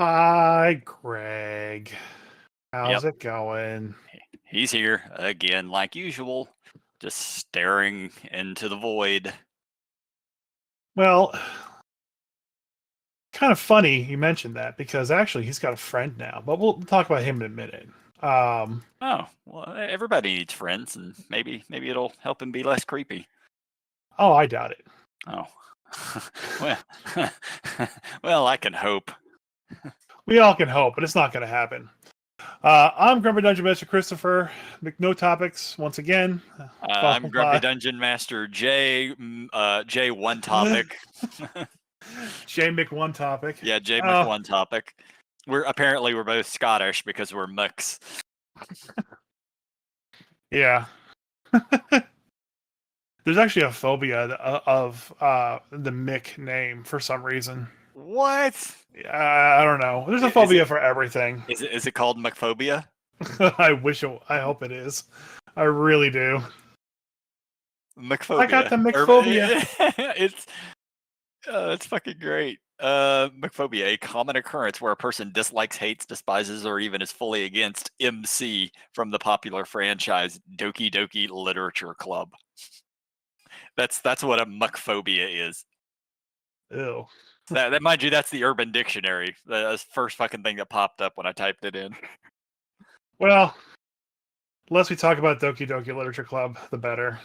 Hi, Greg. Yep, How's it going? he's here again, like usual, just staring into the void. Well, kind of funny you mentioned that because actually he's got a friend now, but we'll talk about him in a minute. Um, Oh, well, everybody needs friends, and maybe it'll help him be less creepy. oh, I doubt it. Oh, well, well, I can hope. We all can hope, but it's not going to happen. I'm Grumpy Dungeon Master Christopher. No topics once again. I'm Followed Grumpy by Dungeon Master J. J. One Topic. J Mick One Topic. Yeah, J. Mc One Topic. We're both Scottish because we're mix. Yeah. There's actually a phobia of the Mick name for some reason. What? I don't know. There's a phobia for everything. Is it called McPhobia? I hope it is. I really do. McPhobia. I got the McPhobia. It's fucking great. McPhobia, a common occurrence where a person dislikes, hates, despises, or even is fully against MC from the popular franchise Doki Doki Literature Club. That's what a McPhobia is. Ew. That mind you, that's the Urban Dictionary. The first fucking thing that popped up when I typed it in. Well, the less we talk about Doki Doki Literature Club, the better.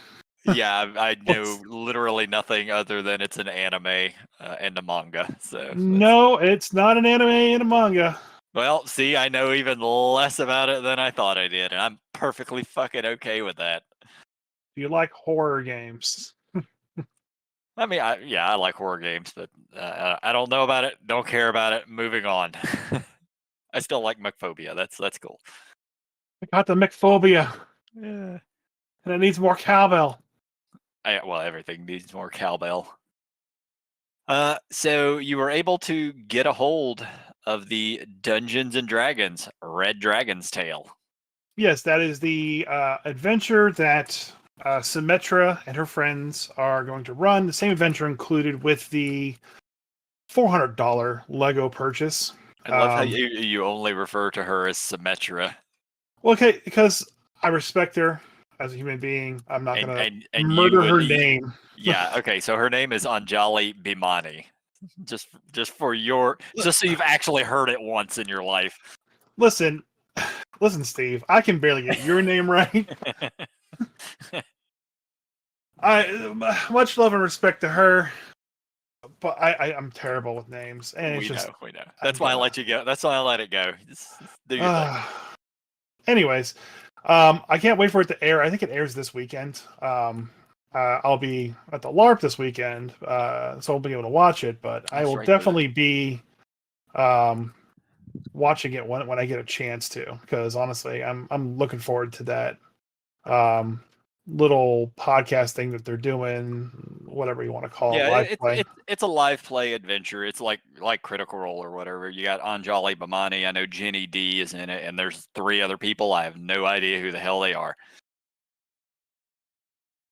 Yeah, I know literally nothing other than it's an anime and a manga. So no, it's not an anime and a manga. Well, see, I know even less about it than I thought I did, and I'm perfectly fucking okay with that. Do you like horror games? I mean, I like horror games, but I don't know about it. Don't care about it. Moving on. I still like McPhobia. That's cool. I got the McPhobia, Yeah. and it needs more cowbell. Well, everything needs more cowbell. So you were able to get a hold of the Dungeons and Dragons Red Dragon's Tale. Yes, that is the adventure that Symmetra and her friends are going to run. The same adventure included with the $400 Lego purchase. I love how you only refer to her as Symmetra. Well, okay, because I respect her as a human being. I'm not going to murder her name. Yeah, okay, so her name is Anjali Bhimani. Just so you've actually heard it once in your life. Listen, Steve. I can barely get your name right. I much love and respect to her, but I'm terrible with names, and we know. That's why I let you go. That's why I let it go. Just do your thing. Anyways, I can't wait for it to air. I think it airs this weekend. I'll be at the LARP this weekend, so I'll be able to watch it. But I will definitely be watching it when I get a chance to, because honestly, I'm looking forward to that little podcast thing that they're doing, whatever you want to call it. Live play. It's a live play adventure. It's like Critical Role or whatever. You got Anjali Bhimani. I know Jenny D is in it, and there's 3 other people. I have no idea who the hell they are.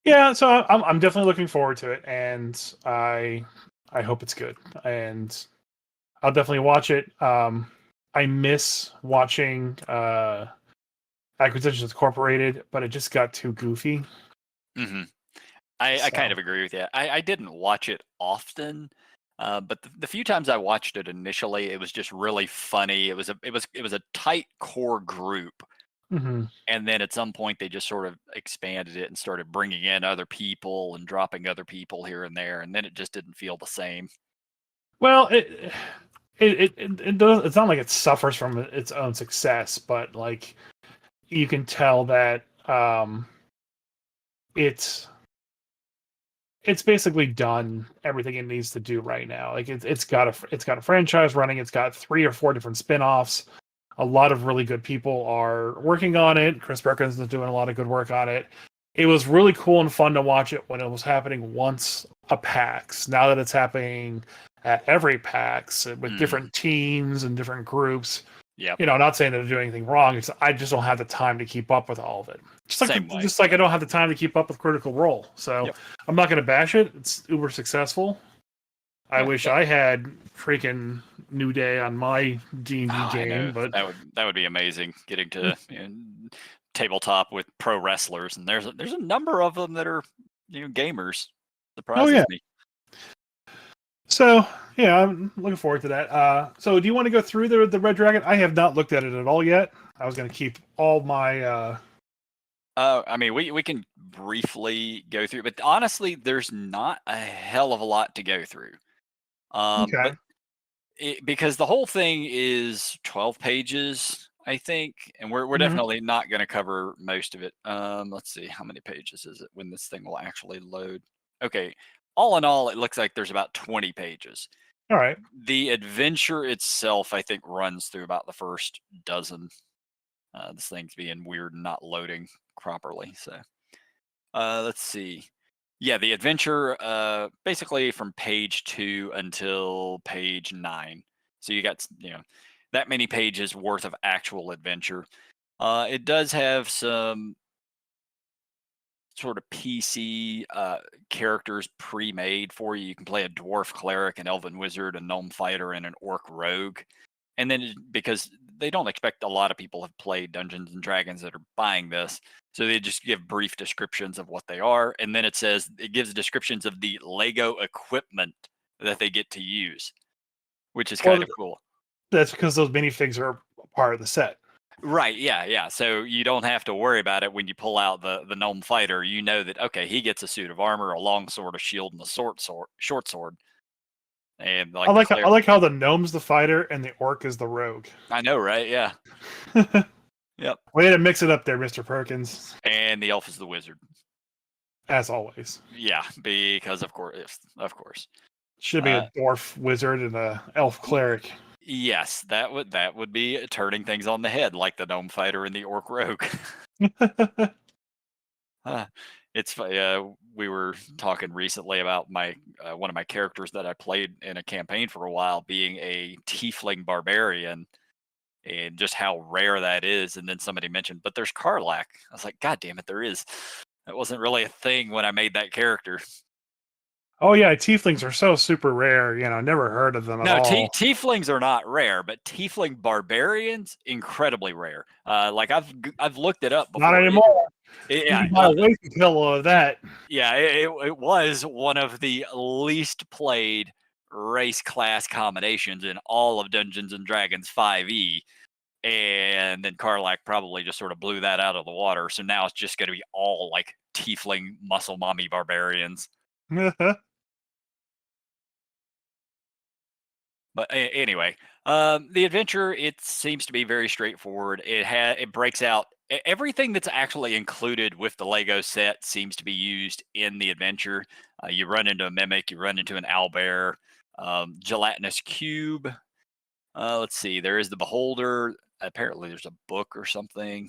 Yeah, so I'm definitely looking forward to it, and I hope it's good, and I'll definitely watch it. I miss watching Acquisitions Incorporated, but it just got too goofy. Mm-hmm. I kind of agree with you. I didn't watch it often, but the few times I watched it initially, it was just really funny. It was a tight core group, and then at some point they just sort of expanded it and started bringing in other people and dropping other people here and there, and then it just didn't feel the same. Well, it's not like it suffers from its own success, but like you can tell that it's basically done everything it needs to do right now. Like it's got a franchise running. It's got 3 or 4 different spin-offs. A lot of really good people are working on it. Chris Perkins is doing a lot of good work on it. It was really cool and fun to watch it when it was happening once a PAX. Now that it's happening at every PAX with different teams and different groups. Yeah, not saying that they're doing anything wrong. I just don't have the time to keep up with all of it. Just like I don't have the time to keep up with Critical Role. So I'm not going to bash it. It's uber successful. I wish I had freaking New Day on my D&D I know game, but that would be amazing. Getting to tabletop with pro wrestlers, and there's a number of them that are gamers. oh Surprises yeah. me. So yeah, I'm looking forward to that. So do you want to go through the Red Dragon? I have not looked at it at all yet. I was going to keep all my. I mean, we can briefly go through, but honestly, there's not a hell of a lot to go through. Okay. But because the whole thing is 12 pages, I think, and we're Mhm. definitely not going to cover most of it. Let's see, how many pages is it when this thing will actually load? Okay, all in all, it looks like there's about 20 pages. All right. The adventure itself, I think, runs through about the first dozen. This thing's being weird and not loading properly. So let's see. Yeah, the adventure basically from page 2 until page 9. So you got that many pages worth of actual adventure. It does have some sort of PC characters pre-made for you. You can play a dwarf cleric, an elven wizard, a gnome fighter, and an orc rogue. And then because they don't expect a lot of people have played Dungeons and Dragons that are buying this, so they just give brief descriptions of what they are, and then it gives descriptions of the Lego equipment that they get to use, which is kind Well, of cool. that's because those minifigs are part of the set. Right, yeah. So you don't have to worry about it when you pull out the gnome fighter. You know that okay, he gets a suit of armor, a long sword, a shield, and a short sword. And I like the like I cleric, like how the gnome's the fighter and the orc is the rogue. I know, right? Yeah. Yep. Way to mix it up there, Mr. Perkins. And the elf is the wizard. As always. Yeah, because of course, Should be a Uh, dwarf wizard and a elf cleric. yes, that would be turning things on the head, like the gnome fighter and the orc rogue. Uh, we were talking recently about my one of my characters that I played in a campaign for a while being a tiefling barbarian, and just how rare that is. And then somebody mentioned, but there's Karlach. I was like, God damn it, there is. That wasn't really a thing when I made that character. Oh yeah, tieflings are so super rare. Never heard of them at No, all. tieflings are not rare, but tiefling barbarians incredibly rare. Like I've looked it up Not before. anymore. You Yeah, can buy a wasted pillow of that. yeah, it was one of the least played race class combinations in all of Dungeons and Dragons 5e. And then Karlach probably just sort of blew that out of the water. So now it's just going to be all like tiefling muscle mommy barbarians. But anyway, the adventure, it seems to be very straightforward. It breaks out everything that's actually included with the Lego set seems to be used in the adventure. You run into a mimic, you run into an owlbear, gelatinous cube. Let's see, there is the beholder. Apparently, there's a book or something,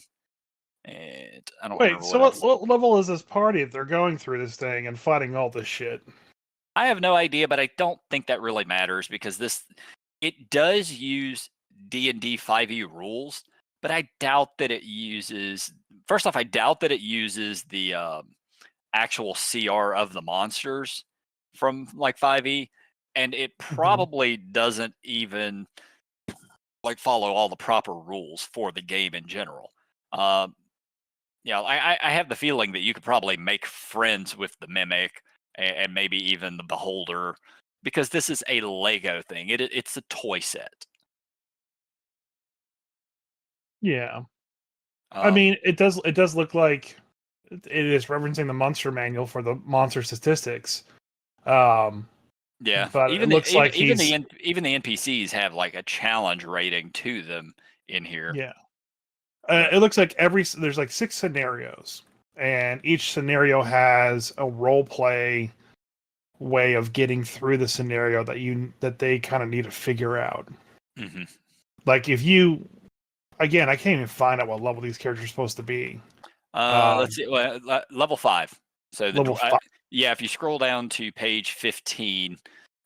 and I don't Wait, remember so what what, else. what level is this party if they're going through this thing and fighting all this shit? I have no idea, but I don't think that really matters because it does use D&D 5e rules, but I doubt that it uses. First off, I doubt that it uses the actual CR of the monsters from like 5e, and it Mhm. probably doesn't even like follow all the proper rules for the game in general. Um, I have the feeling that you could probably make friends with the mimic and maybe even the beholder because this is a Lego thing. It's a toy set. Yeah. I Um, mean, it does look like it is referencing the monster manual for the monster statistics. Um, yeah, but it looks like he's even the NPCs have like a challenge rating to them in here. yeah. But It looks like there's like 6 scenarios, and each scenario has a role play way of getting through the scenario that they kind of need to figure out. hmm Like if you again, I can't even find out what level these characters are supposed to be. let's Um, see, well, level 5. So level 5. yeah, if you scroll down to page 15,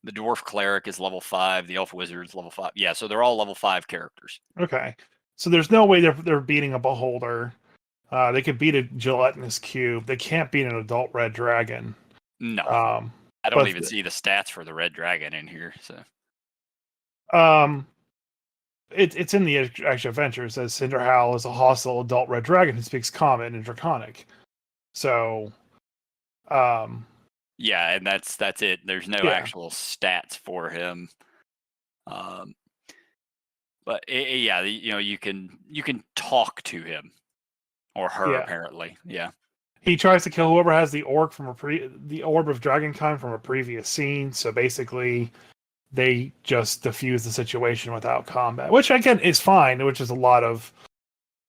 the dwarf cleric is level 5, the elf wizard is level 5. Yeah, so they're all level 5 characters. Okay, so there's no way they're beating a beholder. They could beat a gelatinous cube. They can't beat an adult red dragon. No. I don't But even see the stats for the red dragon in here. So it's in the actual adventure. It says Cinderhal is a hostile adult red dragon who speaks Common and Draconic. So, yeah, and that's it. There's no yeah, actual stats for him. But yeah, you can talk to him or her yeah. apparently. Yeah. He tries to kill whoever has the orb from the orb of Dragonkind from a previous scene. So basically, they just diffuse the situation without combat, which again is fine. Which is a lot of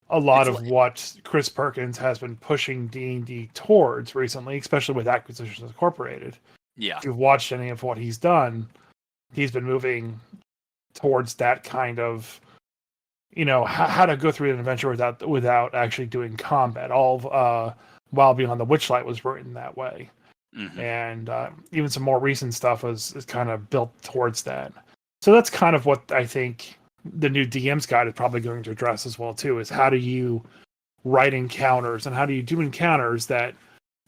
It's what Chris Perkins has been pushing D&D towards recently, especially with Acquisitions Incorporated. yeah. If you've watched any of what he's done, he's been moving towards that kind of, how to go through an adventure without actually doing combat. All while Beyond the Witchlight was written that way, and even some more recent stuff is kind of built towards that. So that's kind of what I think the new DM's guide is probably going to address as well too. Is how do you write encounters and how do you do encounters that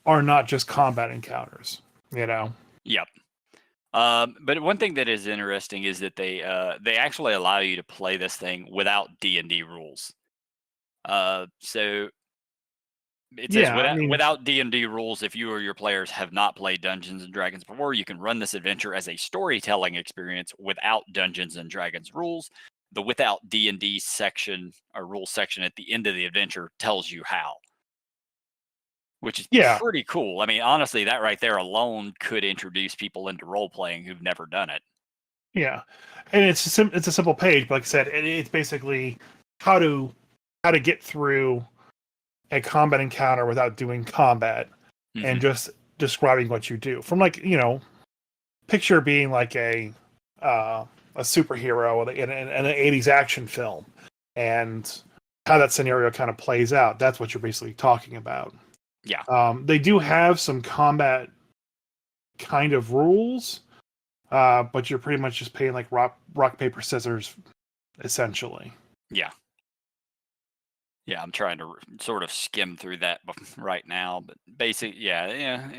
are not just combat encounters? Yep. But one thing that is interesting is that they actually allow you to play this thing without D&D rules. So it says Yeah, I mean, without D&D rules, if you or your players have not played Dungeons and Dragons before, you can run this adventure as a storytelling experience without Dungeons and Dragons rules. The without D&D section or rule section at the end of the adventure tells you how, which is yeah, pretty cool. I mean, honestly, that right there alone could introduce people into role playing who've never done it. yeah, and it's a simple page, but like I said, it's basically how to get through a combat encounter without doing combat and just describing what you do. From picture being like a superhero in an 80s action film and how that scenario kind of plays out. That's what you're basically talking about. Yeah. They do have some combat kind of rules, but you're pretty much just playing like rock paper scissors essentially. Yeah. Yeah, I'm trying to sort of skim through that right now, but basically, yeah,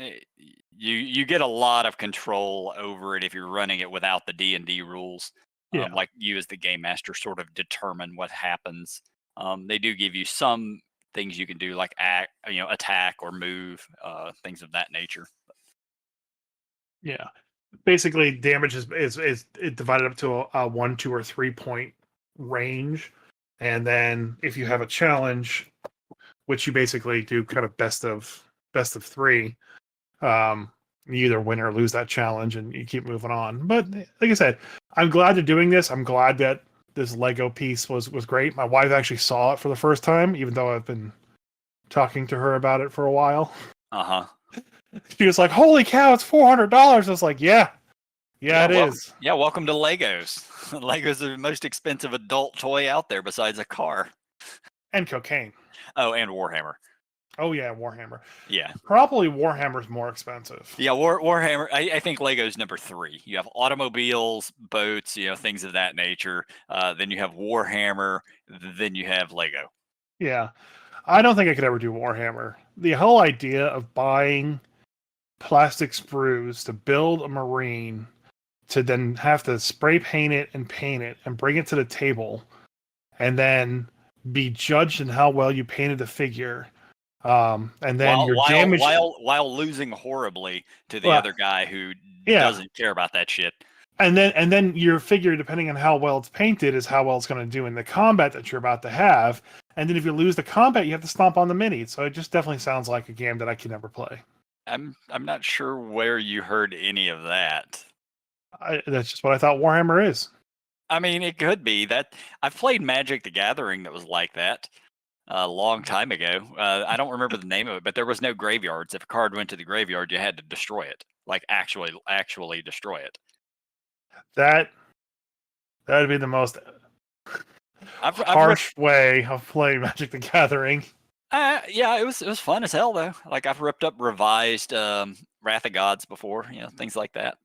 you get a lot of control over it if you're running it without the D&D rules. Yeah. Like you as the game master sort of determine what happens. They do give you some things you can do, like attack or move, things of that nature. Yeah. Basically, damage is divided up to a 1, 2, or 3 point range, and then if you have a challenge, which you basically do kind of best of 3, you either win or lose that challenge, and you keep moving on. But like I said, I'm glad they're doing this. I'm glad that this Lego piece was great. My wife actually saw it for the first time, even though I've been talking to her about it for a while. She was like, "Holy cow, it's $400!" I was like, "Yeah, it is." Yeah, welcome to Legos. Legos are the most expensive adult toy out there besides a car. And cocaine. Oh, and Warhammer. Oh yeah, Warhammer. Yeah. Probably Warhammer's more expensive. Yeah, Warhammer. I think Lego's number 3. You have automobiles, boats, things of that nature. Then you have Warhammer. Then you have Lego. Yeah, I don't think I could ever do Warhammer. The whole idea of buying plastic sprues to build a marine, to then have to spray paint it and bring it to the table, and then be judged in how well you painted the figure. And then your damage while losing horribly to the other guy who doesn't care about that shit. And then your figure, depending on how well it's painted, is how well it's going to do in the combat that you're about to have. And then if you lose the combat, you have to stomp on the minis. So it just definitely sounds like a game that I can never play. I'm not sure where you heard any of that. That's just what I thought Warhammer is. I mean, it could be that. I've played Magic the Gathering that was like that a long time ago. I don't remember the name of it, but there was no graveyards. If a card went to the graveyard, you had to destroy it, like actually destroy it. That'd be the most harsh way of playing Magic the Gathering. Yeah, it was fun as hell though. Like I've ripped up revised Wrath of Gods before, things like that.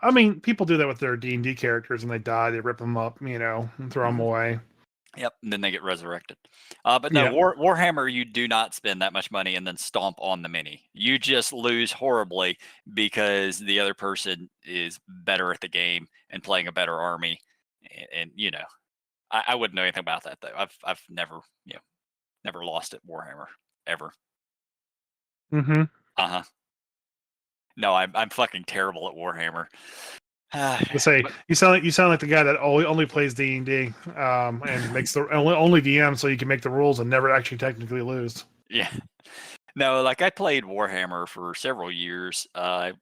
I mean, people do that with their D&D characters, and they die. They rip them up, and throw them away. Yep, and then they get resurrected. But no, Yeah. Warhammer, you do not spend that much money and then stomp on the mini. You just lose horribly because the other person is better at the game and playing a better army. And you know, I wouldn't know anything about that though. I've never never lost at Warhammer ever. Mm-hmm. Uh huh. No, I'm fucking terrible at Warhammer. Let's say But you sound like the guy that only plays D&D, and makes the only DM so you can make the rules and never actually technically lose. yeah, no, like I played Warhammer for several years. I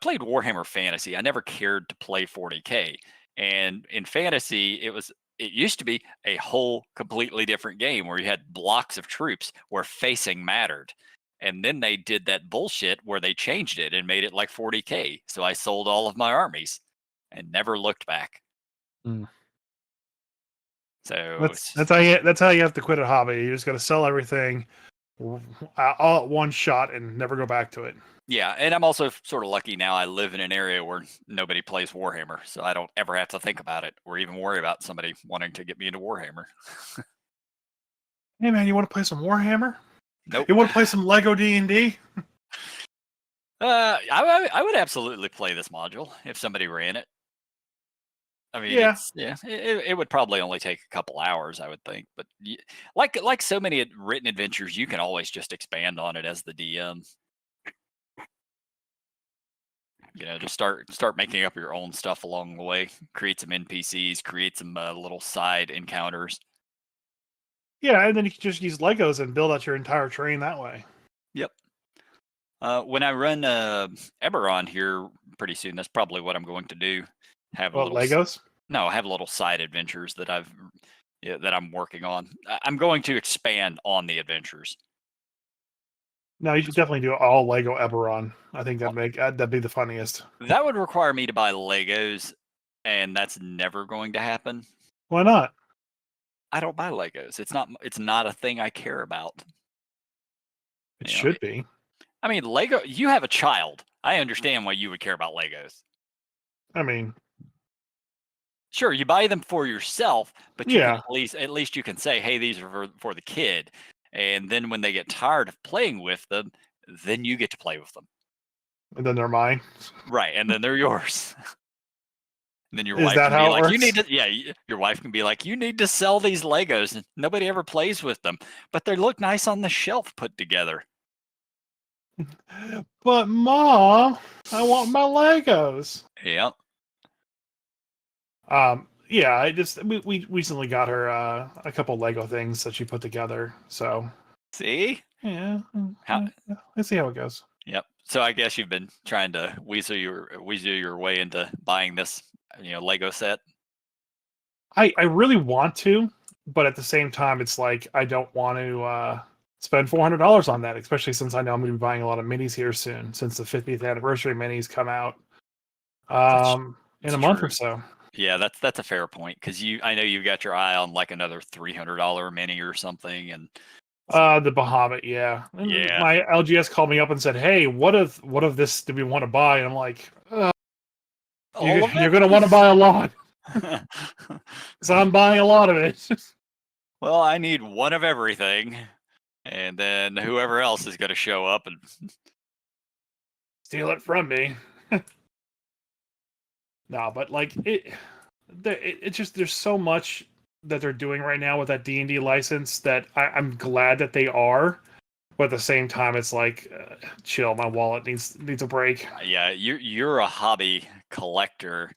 played Warhammer Fantasy. I never cared to play 40K. And in fantasy, it used to be a whole completely different game where you had blocks of troops where facing mattered. And then they did that bullshit where they changed it and made it like 40K. So I sold all of my armies and never looked back. Mm. So That's how you have to quit a hobby. You just got to sell everything all at one shot and never go back to it. yeah, and I'm also sort of lucky now. I live in an area where nobody plays Warhammer, so I don't ever have to think about it or even worry about somebody wanting to get me into Warhammer. Hey man, you want to play some Warhammer? Nope. You want to play some Lego D&D? I would absolutely play this module if somebody ran it. I mean, Yeah. it would probably only take a couple hours, I would think. But like so many written adventures, you can always just expand on it as the DM. You know, just start making up your own stuff along the way. Create some NPCs, create some little side encounters. Yeah, and then you can just use Legos and build out your entire train that way. Yep. When I run Eberron here pretty soon, that's probably what I'm going to do. Have a What, little Legos? no, I have little side adventures that that I'm working on. I'm going to expand on the adventures. No, you should definitely do all Lego Eberron. I think that'd be the funniest. That would require me to buy Legos, and that's never going to happen. Why not? I don't buy Legos. It's not a thing I care about. It You know, should be. I mean, Lego. You have a child. I understand why you would care about Legos. I mean, Sure, you buy them for yourself, but you can yeah. at least you can say, "Hey, these are for the kid." And then when they get tired of playing with them, then you get to play with them. And then they're mine. Right, and then they're yours. And then your Is wife that can be how it like, "You works? need to," yeah, your wife can be like, "You need to sell these Legos." And nobody ever plays with them, but they look nice on the shelf put together. But Mom, I want my Legos. Yeah. Yeah, we recently got her a couple Lego things that she put together. So See? yeah, How let's see how it goes. Yep. So I guess you've been trying to weasel your way into buying this, Lego set. I really want to, but at the same time, it's like I don't want to spend $400 on that, especially since I know I'm going to be buying a lot of minis here soon, since the 50th anniversary minis come out That's in a month or true. so. Yeah, that's a fair point because I know you've got your eye on like another $300 mini or something, and The Bahamut, yeah. And yeah, my LGS called me up and said, "Hey, what of this do we want to buy?" And I'm like, all of You're it. going to want to buy a lot, so I'm buying a lot of it." Well, I need one of everything, and then whoever else is going to show up and Steal it from me. No, but like it's just there's so much that they're doing right now with that D&D license that I'm glad that they are, but at the same time, it's like, chill. My wallet needs a break. yeah, you're a hobby collector,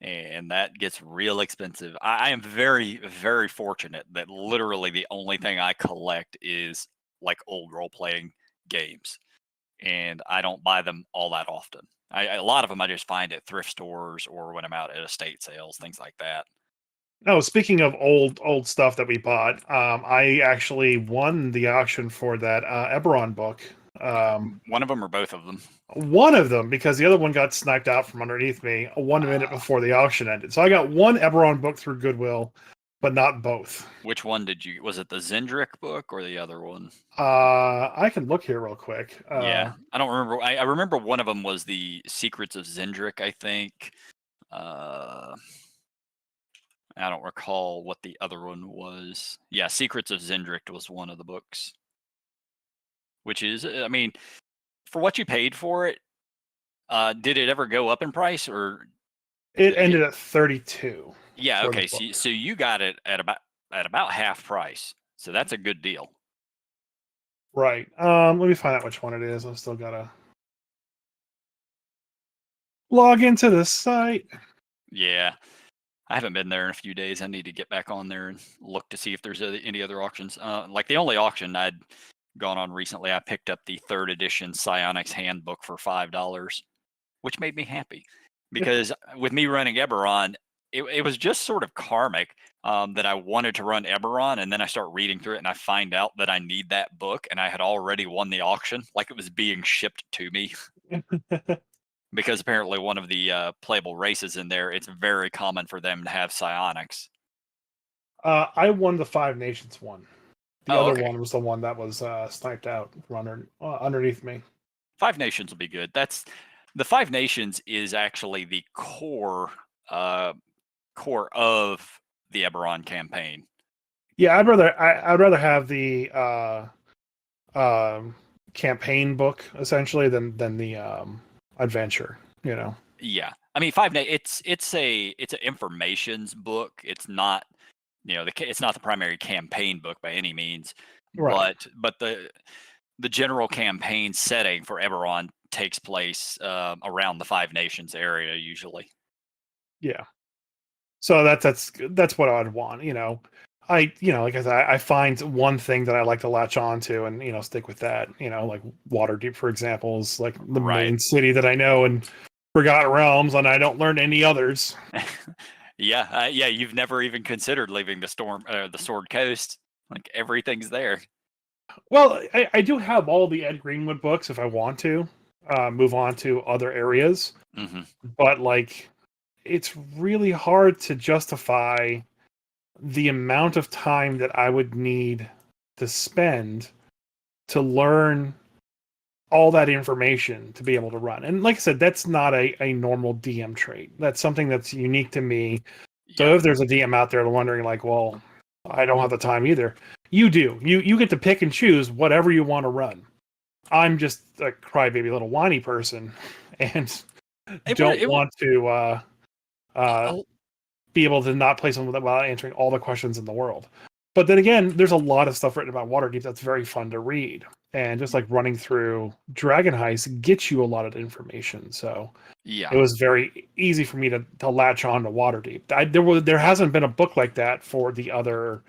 and that gets real expensive. I am very, very fortunate that literally the only thing I collect is like old role playing games, and I don't buy them all that often. A lot of them I just find at thrift stores or when I'm out at estate sales, things like that. Oh, speaking of old stuff that we bought, I actually won the auction for that Eberron book. One of them or both of them. One of them, because the other one got sniped out from underneath me 1 minute before the auction ended. So I got one Eberron book through Goodwill, but not both. Which one was it the Zendrick book or the other one? I can look here real quick. Yeah, I don't remember. I remember one of them was the Secrets of Zendrick, I think. I don't recall what the other one was. Yeah, Secrets of Zendrick was one of the books, which is, I mean, for what you paid for it, did it ever go up in price or? It ended at 32 Yeah, for the okay. book. So you got it at about half price. So that's a good deal. Right. Let me find out which one it is. I've still gotta log into this site. Yeah. I haven't been there in a few days. I need to get back on there and look to see if there's any other auctions. Like the only auction I'd gone on recently, I picked up the third edition Psionics Handbook for $5, which made me happy because with me running Eberron, it was just sort of karmic that I wanted to run Eberron, and then I start reading through it and I find out that I need that book, and I had already won the auction, like it was being shipped to me. Because apparently one of the playable races in there, it's very common for them to have psionics. I won the Five Nations one. The Oh, other okay. one was the one that was sniped out from underneath me. Five Nations will be good. That's the Five Nations is actually the core of the Eberron campaign. Yeah, I'd rather have the campaign book essentially than the adventure. You know. Yeah, I mean it's a informations book. It's not it's not the primary campaign book by any means, Right. but the general campaign setting for Eberron takes place around the Five Nations area usually. Yeah. So that's what I'd want. Like I said, I find one thing that I like to latch on to and stick with that. Like Waterdeep, for example, is like the Right. main city that I know in Forgotten Realms, and I don't learn any others. Yeah, yeah. You've never even considered leaving the Sword Coast. Like everything's there. Well, I do have all the Ed Greenwood books if I want to move on to other areas, Hmm. but like it's really hard to justify the amount of time that I would need to spend to learn all that information to be able to run. And like I said, that's not a normal DM trait. That's something that's unique to me. So Yeah. if there's a DM out there wondering like, well, I don't have the time either. You do. You get to pick and choose whatever you want to run. I'm just a crybaby little whiny person and It would. don't It would. want to uh, Oh, be able to not play something without answering all the questions in the world. But then again, there's a lot of stuff written about Waterdeep that's very fun to read. And just like running through Dragon Heist gets you a lot of information. So yeah. it was very easy for me to latch on to Waterdeep. There hasn't been a book like that for the other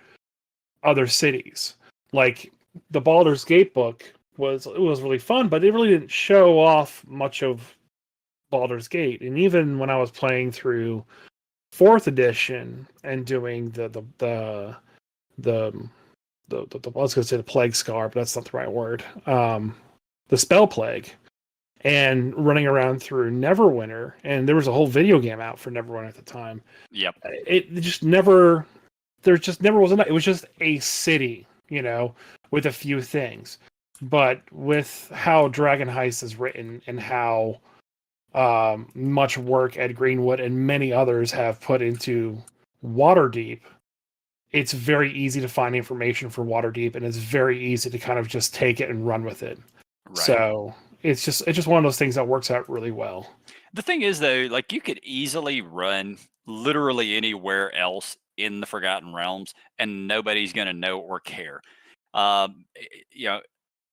cities. Like the Baldur's Gate book was really fun, but it really didn't show off much of Baldur's Gate. And even when I was playing through fourth edition and doing the I was going to say the plague scar, but that's not the right word. The spell plague, and running around through Neverwinter, and there was a whole video game out for Neverwinter at the time. Yep. It just never, there just never was enough. It was just a city, with a few things. But with how Dragon Heist is written and how much work Ed Greenwood and many others have put into Waterdeep, it's very easy to find information for Waterdeep, and it's very easy to kind of just take it and run with it. Right. So it's just one of those things that works out really well. The thing is, though, like you could easily run literally anywhere else in the Forgotten Realms, and nobody's going to know or care. Um, i- you know,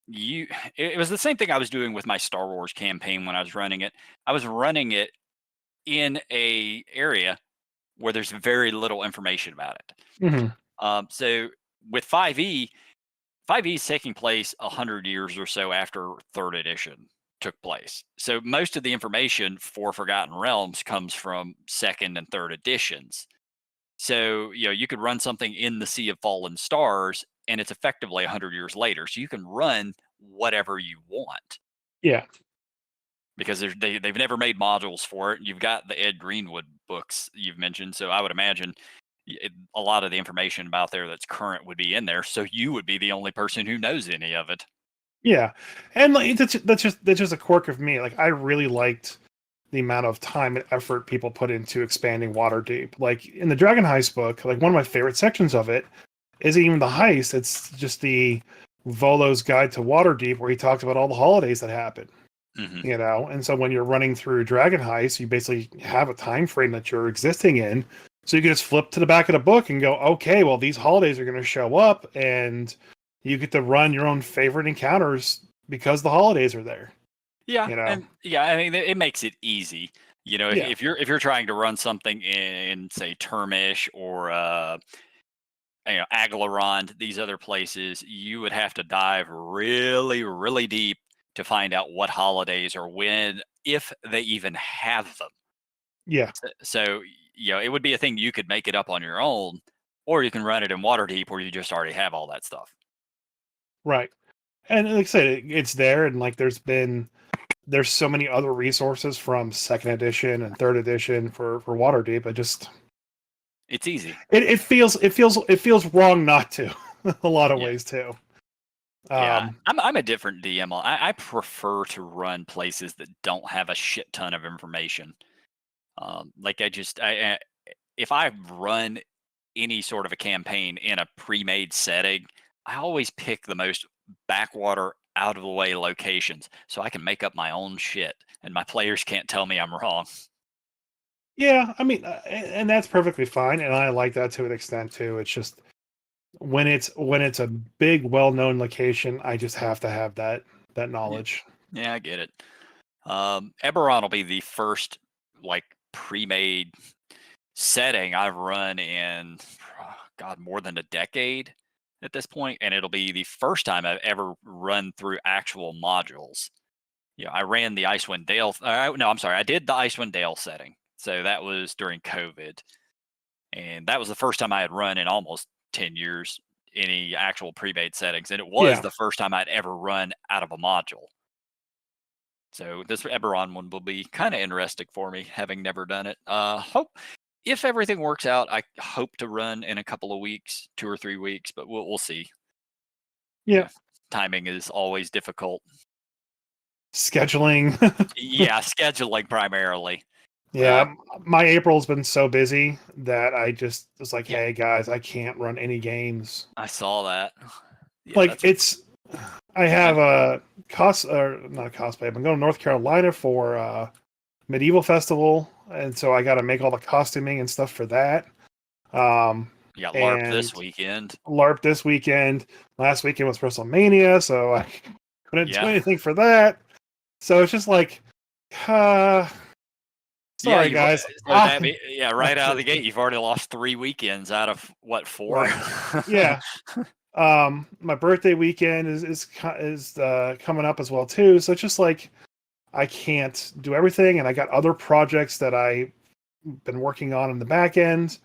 you. It was the same thing I was doing with my Star Wars campaign when I was running it. I was running it in a area where there's very little information about it. Hmm. So with 5e, 5e is taking place 100 years or so after third edition took place. So most of the information for Forgotten Realms comes from second and third editions. So, you could run something in the Sea of Fallen Stars and it's effectively 100 years later. So you can run whatever you want Yeah, because they've never made modules for it. You've got the Ed Greenwood books you've mentioned. So I would imagine a lot of the information about there that's current would be in there. So you would be the only person who knows any of it. yeah, and like that's just a quirk of me. Like I really liked the amount of time and effort people put into expanding Waterdeep. Like in the Dragon Heist book, like one of my favorite sections of it isn't even the heist. It's just the Volo's Guide to Waterdeep, where he talks about all the holidays that happen. Mm-hmm. You know, and so when you're running through Dragon Heist, you basically have a time frame that you're existing in. So you can just flip to the back of the book and go, okay, well, these holidays are going to show up, and you get to run your own favorite encounters because the holidays are there. Yeah, You know, and yeah, I mean, it makes it easy. You know, yeah, if you're trying to run something in say Termish or Aglarond, these other places, you would have to dive really, really deep to find out what holidays or when, if they even have them. yeah, So, it would be a thing you could make it up on your own, or you can run it in Waterdeep where you just already have all that stuff. right. And like I said, it's there, and like there's so many other resources from second edition and third edition for Waterdeep. It's easy. It feels wrong not to a lot of Yeah. ways too. Yeah, Um, I'm a different DM. I prefer to run places that don't have a shit ton of information. Like if I run any sort of a campaign in a pre-made setting, I always pick the most backwater, out of the way locations so I can make up my own shit, and my players can't tell me I'm wrong. yeah, I mean, and that's perfectly fine, and I like that to an extent too. It's just when it's a big, well-known location, I just have to have that Yeah, knowledge. yeah, I get it. Eberron will be the first like pre-made setting I've run in, God, more than a decade at this point, and it'll be the first time I've ever run through actual modules. I ran the Icewind Dale. No, I'm sorry, I did the Icewind Dale setting. So that was during COVID, and that was the first time I had run in almost 10 years any actual pre-made settings, and it was Yeah, the first time I'd ever run out of a module. So this Eberron one will be kind of interesting for me, having never done it. Hope if everything works out, I hope to run in a couple of weeks, 2 or 3 weeks, but we'll see. yeah, Timing is always difficult. scheduling. Yeah, scheduling primarily. Yeah, Uh, my April's been so busy that I just was like, yeah, hey guys, I can't run any games. I saw that. Yeah, Like that's I have I'm a or not a cosplay. I'm going to North Carolina for medieval festival, and so I got to make all the costuming and stuff for that. Um, you got LARP and this weekend. LARP this weekend. Last weekend was WrestleMania, so I couldn't do Yeah. anything for that. So it's just like, uh, Yeah, sorry guys. so that yeah, right out of the Just, gate, you've already lost 3 weekends out of what, four? right. Yeah. My birthday weekend is coming up as well too. So it's just like I can't do everything, and I got other projects that I've been working on in the back end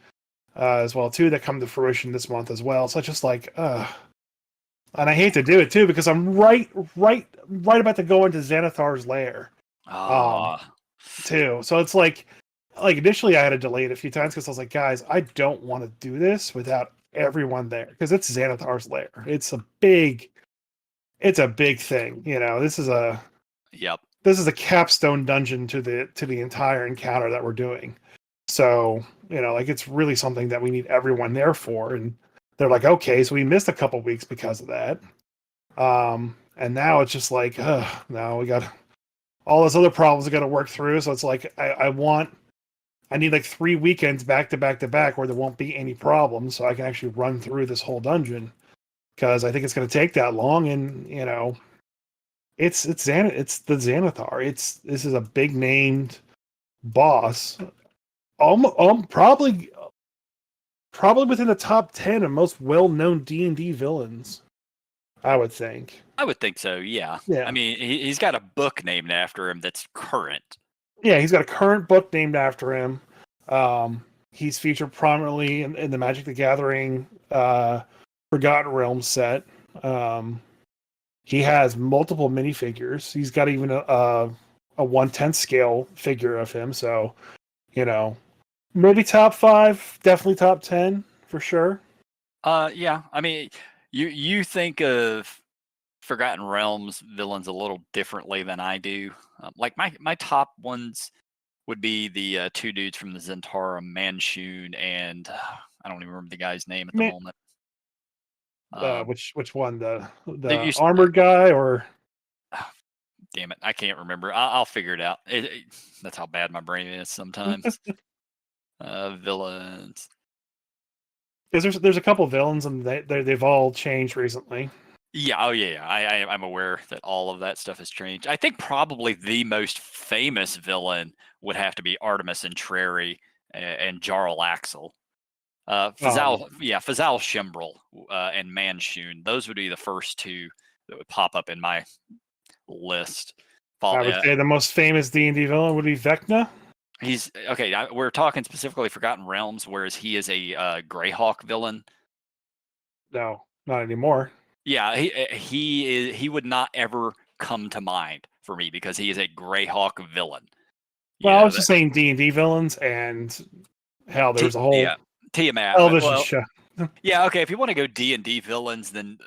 as well too that come to fruition this month as well. So it's just like, and I hate to do it too because I'm right about to go into Xanathar's lair, um, Ah, too. So it's like initially I had to delay it a few times because I was like, guys, I don't want to do this without everyone there because it's Xanathar's lair. It's a big thing. You know, yep. this is a capstone dungeon to the entire encounter that we're doing. So, like it's really something that we need everyone there for. And they're like, okay, so we missed a couple weeks because of that. And now it's just like, now we got all those other problems we got to work through. So it's like, I need like 3 weekends back to back to back where there won't be any problems. So I can actually run through this whole dungeon because I think it's going to take that long. And, it's the Xanathar. This is a big named boss. Probably within the top 10 of most well-known D&D villains, I would think. I would think so, yeah. I Yeah. mean, he's got a book named after him that's current. Yeah, he's got a current book named after him. He's featured prominently in the Magic the Gathering Forgotten Realms set. He has multiple minifigures. He's got even a 1/10 scale figure of him. So, you know, maybe top 5, definitely top 10 for sure. Yeah. I mean, you think of Forgotten Realms villains a little differently than I do. Like my top ones, would be the two dudes from the Zentara, Manshun, and I don't even remember the guy's name at the moment. Which one? The used, armored guy or? Damn it, I can't remember. I'll figure it out. That's how bad my brain is sometimes. Villains. Because there's a couple villains and they've all changed recently. Yeah, oh yeah. I'm aware that all of that stuff has changed. I think probably the most famous villain would have to be Artemis Entreri and Jarl Axel. Fazal Shimbrel and Manshun. Those would be the first two that would pop up in my list. I would say the most famous D&D villain would be Vecna. He's okay. We're talking specifically Forgotten Realms, whereas he is a Greyhawk villain. No, not anymore. Yeah, he would not ever come to mind for me because he is a Greyhawk villain. Well, I was just saying D&D villains, and hell, there's a whole Tiamat television show. Yeah, okay. If you want to go D&D villains, then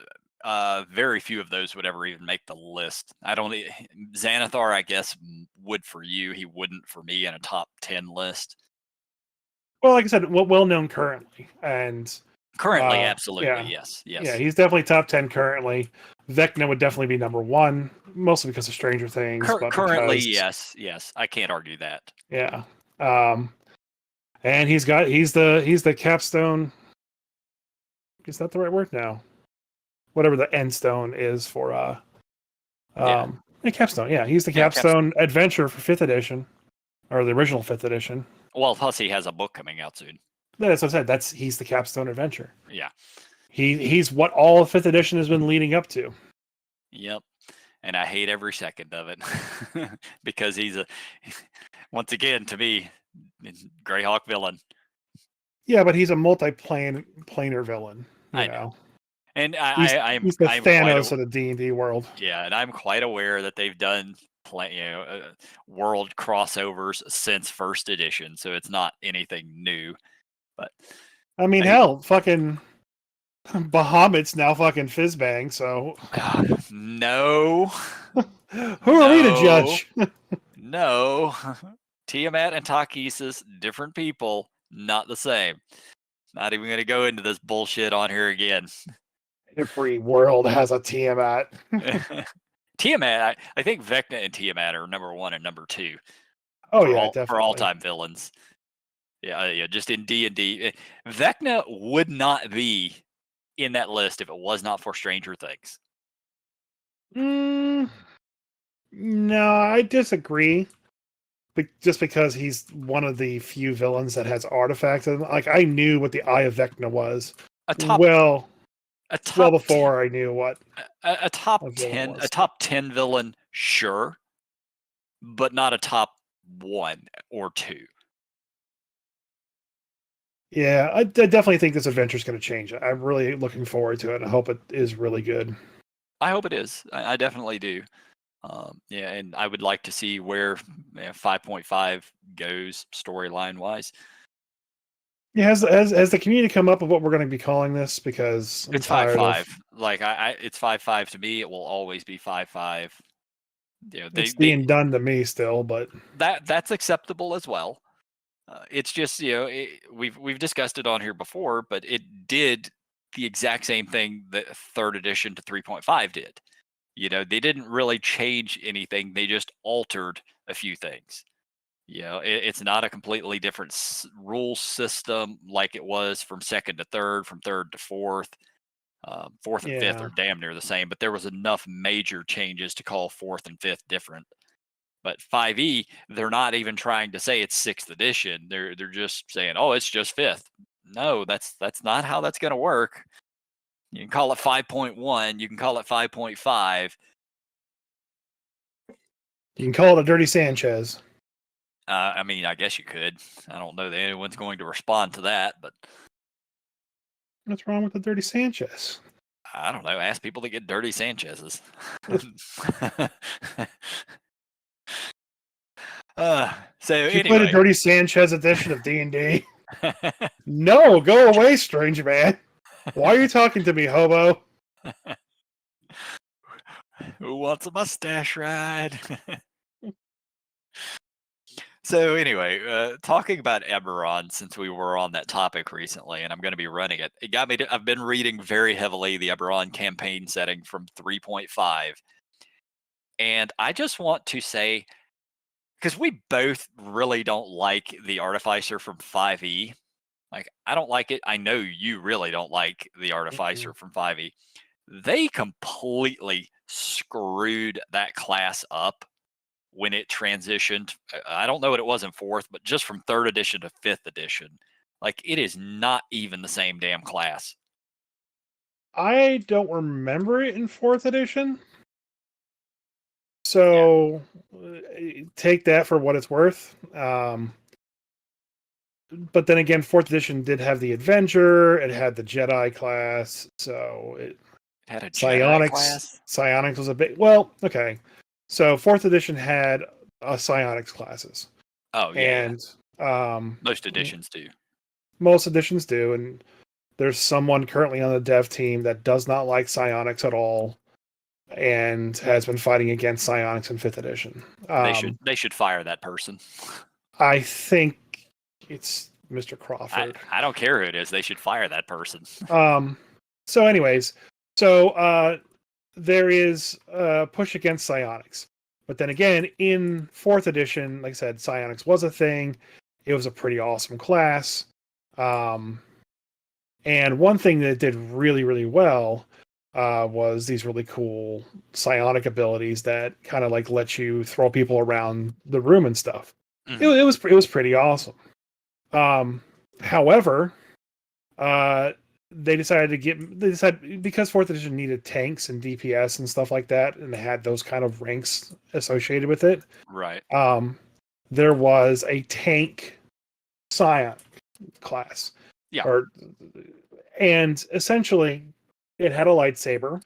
very few of those would ever even make the list. Xanathar, I guess, would for you. He wouldn't for me in a top 10 list. Well, like I said, well known currently, and currently, absolutely, yeah. yes. Yeah, he's definitely top 10 currently. Vecna would definitely be number 1, mostly because of Stranger Things. Currently, yes, I can't argue that. Yeah, and he's the capstone. Is that the right word now? Whatever the end stone is for capstone. Yeah, he's the capstone adventure for 5th edition, or the original 5th edition. Well, plus he has a book coming out soon. That's what I said. He's the capstone adventure. Yeah, he's what all of 5th edition has been leading up to. Yep, and I hate every second of it because he's once again to me Greyhawk villain. Yeah, but he's a multi-planar villain. You know. And he's the Thanos of the D&D world. Yeah, and I'm quite aware that they've done world crossovers since 1st edition, so it's not anything new. But I mean, hell, fucking Bahamut's now fucking Fizzbang. So no, who are we to judge? No, Tiamat and Takesis, different people, not the same. Not even going to go into this bullshit on here again. Every world has a Tiamat. Tiamat, I think Vecna and Tiamat are number 1 and number 2. Oh yeah, definitely. For all-time villains. Yeah, just in D&D. Vecna would not be in that list if it was not for Stranger Things. No, I disagree. Just because he's one of the few villains that has artifacts. Like, I knew what the Eye of Vecna was. Well before I knew what a top 10 villain, sure, but not a top 1 or 2. Yeah, I definitely think this adventure is going to change. I'm really looking forward to it. I hope it is really good. I hope it is. I definitely do. Yeah, and I would like to see where 5.5 goes storyline wise. Yeah, has the community come up with what we're going to be calling this? Because it's 5.5. Like it's 5.5 to me. It will always be 5.5. It's being done to me still, but that's acceptable as well. It's just we've discussed it on here before, but it did the exact same thing that 3rd edition to 3.5 did. They didn't really change anything. They just altered a few things. It's not a completely different rule system like it was from 2nd to 3rd, from 3rd to 4th. 4th and 5th are damn near the same, but there was enough major changes to call 4th and 5th different. But 5e, they're not even trying to say it's 6th edition. They're just saying, oh, it's just 5th. No, that's not how that's going to work. You can call it 5.1. You can call it 5.5. You can call it a Dirty Sanchez. I mean, I guess you could. I don't know that anyone's going to respond to that, but what's wrong with the Dirty Sanchez? I don't know. Ask people to get Dirty Sanchez's. So you played a Dirty Sanchez edition of D&D? No, go away, strange man. Why are you talking to me, hobo? Who wants a mustache ride? So anyway, talking about Eberron, since we were on that topic recently, and I'm going to be running it, it got me to. I've been reading very heavily the Eberron campaign setting from 3.5, and I just want to say, because we both really don't like the Artificer from 5e. Like, I don't like it. I know you really don't like the Artificer Mm-mm. from 5e. They completely screwed that class up when it transitioned. I don't know what it was in fourth, but just from third edition to fifth edition, like it is not even the same damn class. I don't remember it in fourth edition, Yeah, so take that for what it's worth. But then again, fourth edition did have the Avenger, it had the Jedi class, so it had a Jedi Psionics class. Psionics was a bit well, okay. So fourth edition had Psionics classes, Oh yeah, and um, most editions do. most editions do, and there's someone currently on the dev team that does not like Psionics at all, and has been fighting against Psionics in fifth edition. They should fire that person. I think it's Mr. I Crawford. I don't care who it is. They should fire that person. Um, so, anyways, so there is push against psionics, but then again, in fourth edition, like I said, psionics was a thing. It was a pretty awesome class. Um, and one thing that it did really, really well was these really cool psionic abilities that kind of like let you throw people around the room and stuff. Mhm. It was pretty awesome. However, uh, they decided because fourth edition needed tanks and DPS and stuff like that, and they had those kind of ranks associated with it. Right. Um, there was a tank scion class, Yeah. or and essentially it had a lightsaber,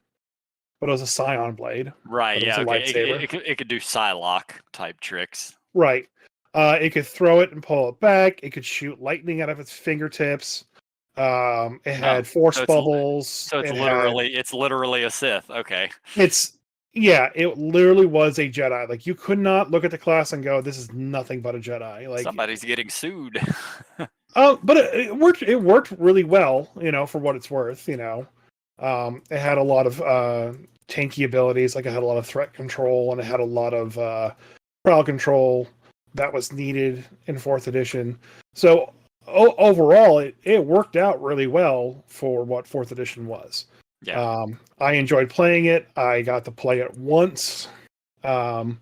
but it was a scion blade, Right. but it was Yeah. a Okay. lightsaber. It could do Psylocke type tricks. Right. It could throw it and pull it back. It could shoot lightning out of its fingertips. It Oh, had force so bubbles. it's It had literally a Sith. Okay. it's yeah, it literally was a Jedi. Like you could not look at the class and go, "This is nothing but a Jedi." Like, Somebody's getting sued. but it worked. It worked really well, for what it's worth. It had a lot of tanky abilities. Like it had a lot of threat control, and it had a lot of crowd control that was needed in fourth edition. So overall, it worked out really well for what fourth edition was. Yeah. I enjoyed playing it. I got to play it once. Um,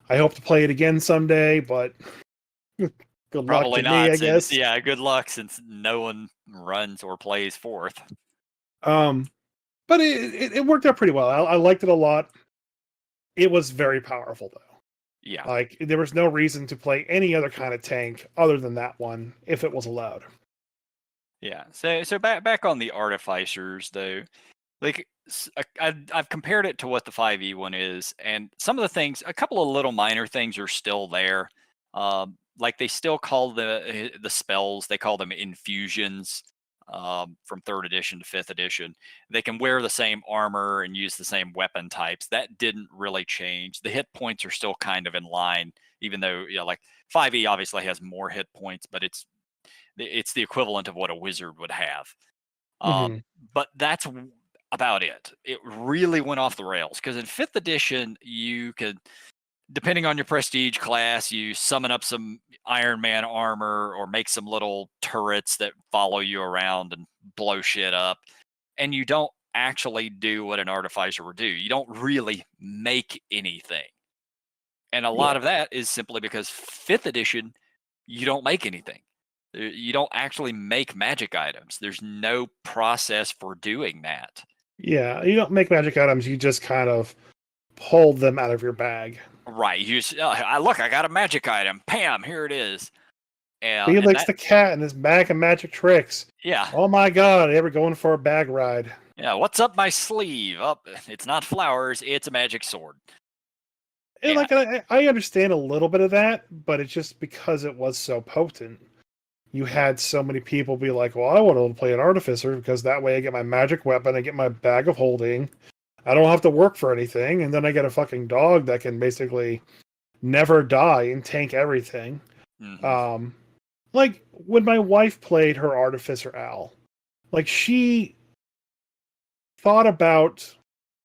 I hope to play it again someday, but good luck Probably to me, not, I since guess. yeah, good luck since no one runs or plays fourth. Um, but it worked out pretty well. I liked it a lot. It was very powerful, though. Yeah. Like there was no reason to play any other kind of tank other than that one if it was allowed. Yeah. So back on the artificers though, like I've compared it to what the 5e one is, and some of the things, a couple of little minor things are still there. Like they still call the spells, they call them infusions. From third edition to fifth edition, they can wear the same armor and use the same weapon types. That didn't really change. The hit points are still kind of in line, even though like 5e obviously has more hit points, but it's the equivalent of what a wizard would have. Hmm. But that's about it. It really went off the rails because in fifth edition, you could, depending on your prestige class, you summon up some Iron Man armor or make some little turrets that follow you around and blow shit up. And you don't actually do what an artificer would do. You don't really make anything. And a lot Yeah, of that is simply because fifth edition, you don't make anything. You don't actually make magic items. There's no process for doing that. yeah. You don't make magic items. You just kind of pull them out of your bag. Right. You just, look, I got a magic item. Bam, here it is. And Felix that, the cat and his bag of magic tricks. yeah, Oh my god, ever going for a bag ride? yeah. What's up my sleeve? Up, it's not flowers. It's a magic sword. And Yeah, like I understand a little bit of that, but it's just because it was so potent. You had so many people be like, "Well, I want to play an artificer because that way I get my magic weapon, I get my bag of holding. I don't have to work for anything, and then I get a fucking dog that can basically never die and tank everything. Mm-hmm. Like when my wife played her Artificer Al, like she thought about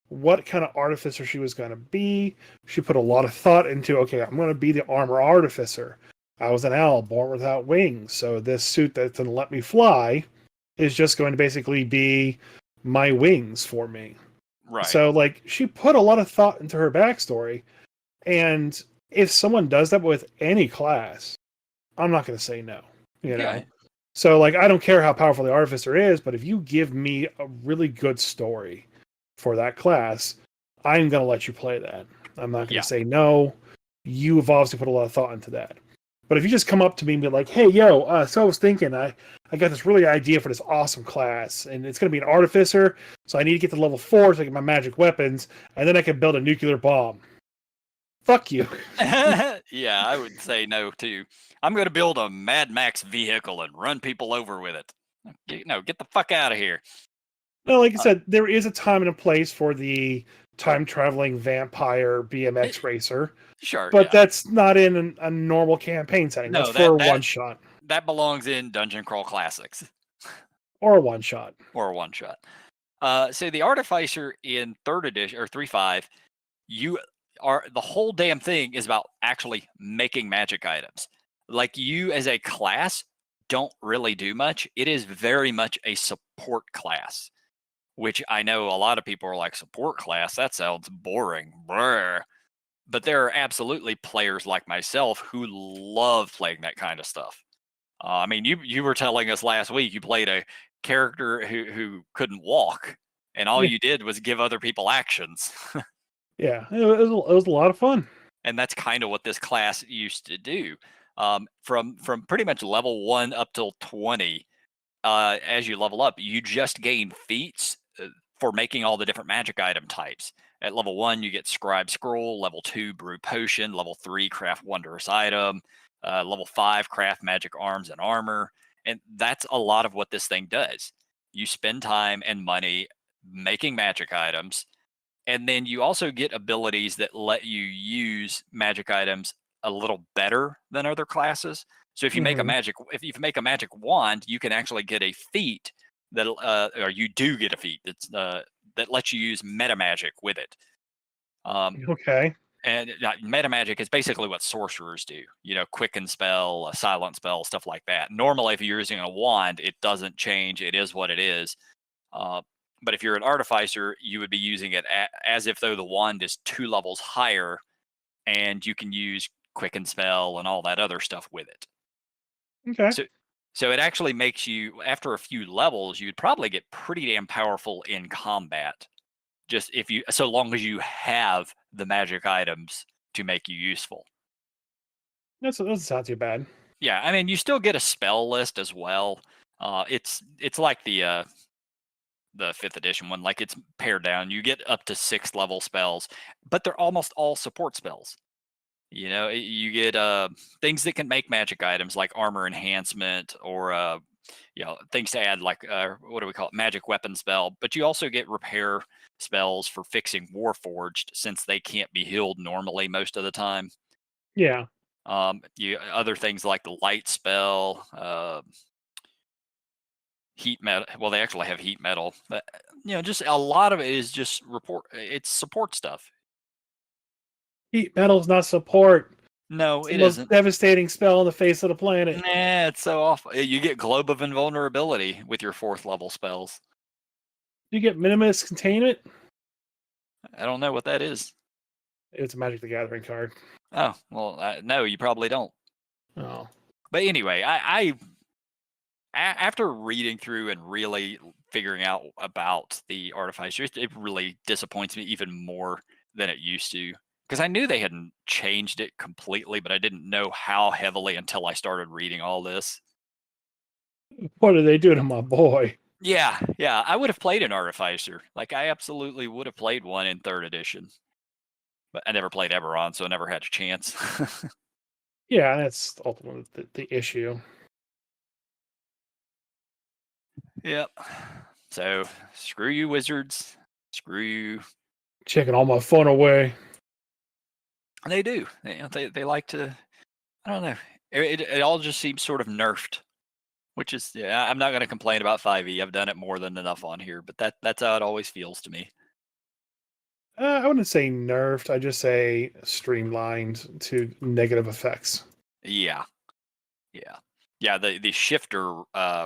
what kind of artificer she was going to be. She put a lot of thought into, okay, I'm going to be the armor artificer. I was an owl born without wings, so this suit that doesn't let me fly is just going to basically be my wings for me. Right. So, like, she put a lot of thought into her backstory, and if someone does that with any class, I'm not going to say no, you Yeah. know? So, like, I don't care how powerful the artificer is, but if you give me a really good story for that class, I'm going to let you play that. I'm not going Yeah. to say no. You've obviously put a lot of thought into that. But if you just come up to me and be like, hey, yo, so I was thinking, I got this really idea for this awesome class, and it's going to be an artificer, so I need to get to level 4 so I get my magic weapons, and then I can build a nuclear bomb. Fuck you. Yeah, I would say no too. I'm going to build a Mad Max vehicle and run people over with it. No, get the fuck out of here. No, like I said, there is a time and a place for the time traveling vampire BMX racer, Sure, but yeah. that's not in a normal campaign setting. That's No, for that a one that shot that belongs in Dungeon Crawl Classics or a one shot. or a one shot. So the Artificer in third edition or 3.5, you are the whole damn thing is about actually making magic items. Like you as a class don't really do much. It is very much a support class, which I know a lot of people are like, support class, that sounds boring. Brr. But there are absolutely players like myself who love playing that kind of stuff. I mean, you were telling us last week you played a character who couldn't walk, and all Yeah, you did was give other people actions. yeah, it was a lot of fun. And that's kind of what this class used to do. From pretty much level 1 up till 20, as you level up, you just gain feats for making all the different magic item types. At level 1, you get Scribe Scroll. Level 2, Brew Potion. Level 3, Craft Wondrous Item. Level 5, Craft Magic Arms and Armor. And that's a lot of what this thing does. You spend time and money making magic items, and then you also get abilities that let you use magic items a little better than other classes. So Hmm. if you make a magic wand, you can actually get a feat that or you do get a feat that lets you use meta magic with it. Um, Okay. and meta magic is basically what sorcerers do. You know, quicken spell, silent spell, stuff like that. Normally, if you're using a wand, it doesn't change. It is what it is. Uh, but if you're an artificer, you would be using it as if though the wand is 2 levels higher, and you can use quicken spell and all that other stuff with it. Okay. So, so it actually makes you, after a few levels, you'd probably get pretty damn powerful in combat. Just if you, so long as you have the magic items to make you useful. That's not too bad. Yeah, I mean, you still get a spell list as well. It's like the fifth edition one, like it's pared down. You get up to 6 level spells, but they're almost all support spells. You know, you get things that can make magic items like armor enhancement or things to add like what do we call it, magic weapon spell. But you also get repair spells for fixing Warforged since they can't be healed normally most of the time. Yeah. You other things like the light spell, heat metal. Well, they actually have heat metal, but just a lot of it is just report. It's support stuff. Heat metal's not support. No, It's the it most isn't. devastating spell on the face of the planet. Nah, it's so awful. You get Globe of Invulnerability with your 4th level spells. You get minimalist containment. I don't know what that is. It's a Magic the Gathering card. Oh, well, no, you probably don't. Oh. But anyway, after reading through and really figuring out about the Artificer, it really disappoints me even more than it used to. Because I knew they hadn't changed it completely, but I didn't know how heavily until I started reading all this. What did they do to my boy? Yeah, yeah, I would have played an Artificer. Like, I absolutely would have played one in 3rd edition. But I never played Eberron, so I never had a chance. Yeah, that's ultimately the issue. Yep. So screw you, wizards. Screw you. Checking all my fun away. They do. They like to. I don't know. It all just seems sort of nerfed, which is yeah. I'm not going to complain about 5e. I've done it more than enough on here, but that's how it always feels to me. I wouldn't say nerfed. I just say streamlined to negative effects. Yeah, yeah, yeah. The shifter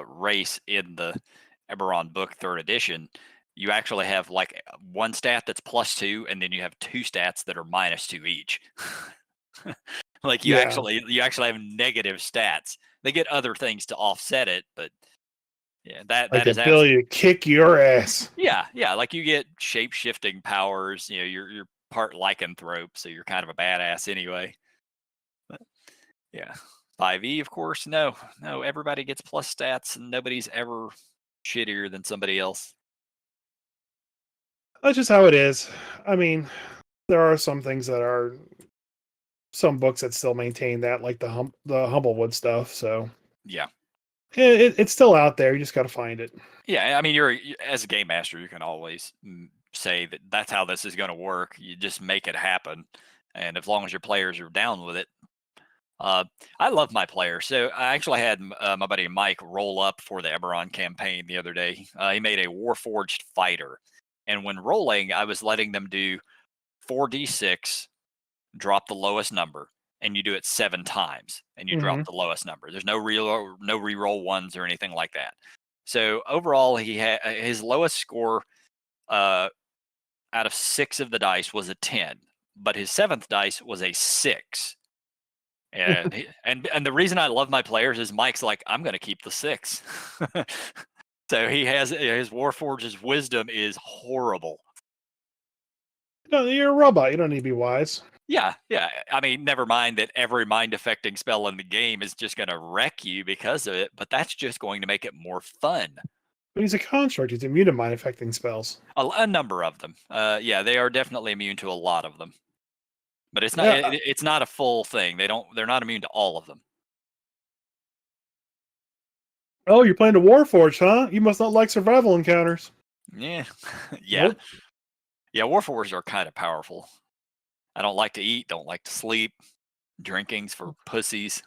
race in the Eberron book third edition, you actually have like one stat that's +2, and then you have two stats that are -2 each. Like Yeah, you actually have negative stats. They get other things to offset it, but yeah, like that the is absolutely. ability to kick your ass. Yeah, yeah, like you get shape shifting powers. You know, you're part lycanthrope, so you're kind of a badass anyway. But yeah, 5e, of course, no, no, everybody gets plus stats, and nobody's ever shittier than somebody else. That's just how it is. I mean, there are some things that are some books that still maintain that, like the Humblewood stuff. So Yeah, it's still out there. You just got to find it. yeah. I mean, as a game master, you can always say that that's how this is going to work. You just make it happen, and as long as your players are down with it. Uh, I love my players. So I actually had my buddy Mike roll up for the Eberron campaign the other day. He made a Warforged fighter, and when rolling, I was letting them do 4d6, drop the lowest number, and you do it 7 times, and you drop Hmm. the lowest number. There's no reroll ones or anything like that. So overall, he had his lowest score uh, out of 6 of the dice was a 10, but his seventh dice was a 6. And the reason I love my players is Mike's like, I'm going to keep the 6. So he has his Warforge's wisdom is horrible. No, you're a robot. You don't need to be wise. Yeah, yeah. I mean, never mind that every mind affecting spell in the game is just going to wreck you because of it, but that's just going to make it more fun. But he's a construct. He's immune to mind affecting spells. A number of them. Yeah, they are definitely immune to a lot of them, but it's not. Yeah. It's not a full thing. They're not immune to all of them. Oh, you're playing the Warforged, huh? You must not like survival encounters. Yeah, yeah, Nope. yeah. Warforgeds are kind of powerful. I don't like to eat. Don't like to sleep. Drinking's for pussies.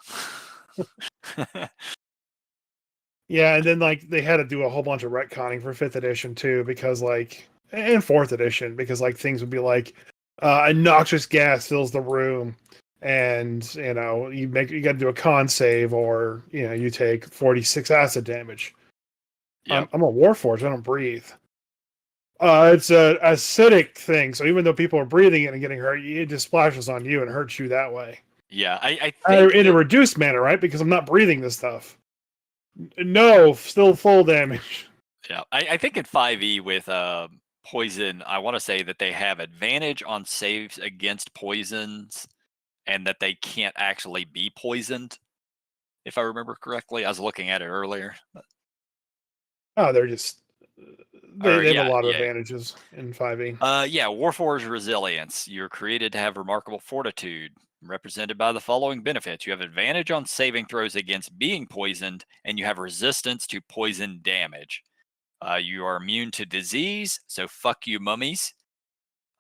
Yeah, and then like they had to do a whole bunch of retconning for fifth edition too, because like and fourth edition, because like things would be like a noxious gas fills the room, and you got to do a con save, or you take 46 acid damage. Yep. I'm a warforged. I don't breathe. It's a acidic thing, so even though people are breathing it and getting hurt, it just splashes on you and hurts you that way. Yeah, I think In a that reduced manner, right? Because I'm not breathing this stuff. No, still full damage. yeah, I think in 5e with poison, I want to say that they have advantage on saves against poisons and that they can't actually be poisoned. If I remember correctly, I was looking at it earlier. Oh, they're just Or they have a yeah, lot of yeah. advantages in 5e. Yeah, Warforged resilience. You're created to have remarkable fortitude, represented by the following benefits. You have advantage on saving throws against being poisoned, and you have resistance to poison damage. You are immune to disease, so fuck you, mummies.